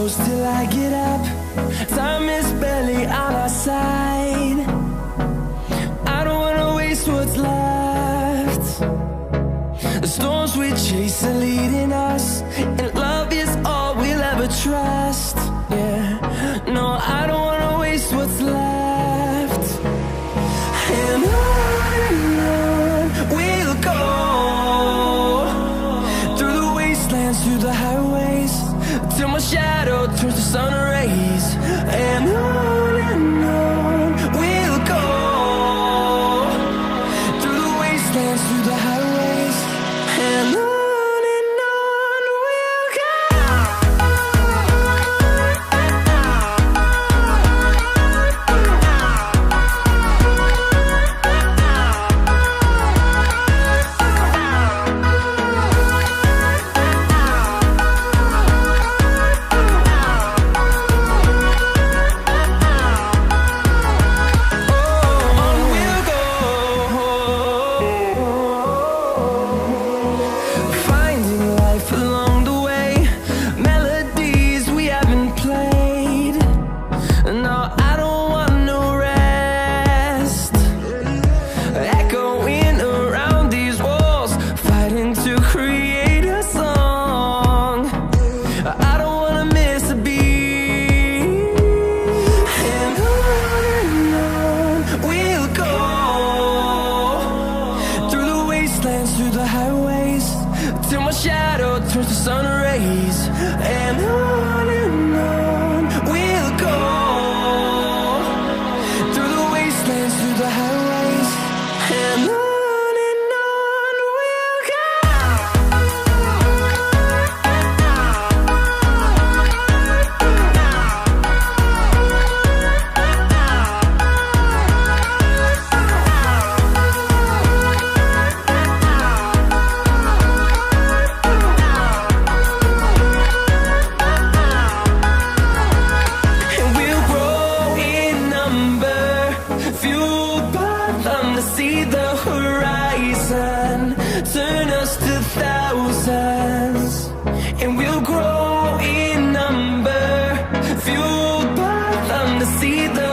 close till I get up. Time is barely on our side. I don't wanna waste what's left. The storms we chase are leading us, and love is all we'll ever trust. Yeah, no, I don't wanna waste what's left. And on we'll go, through the wastelands, through the highways, till my shadow turns to sun rays. And on we'll go, through the wastelands, through the highways, and on we'll go. Through the highways, till my shadow turns to sun rays. And on we'll go, through the wastelands, through the highways, and on we'll go. See the horizon turn us to thousands, and we'll grow in number, fueled by them to see the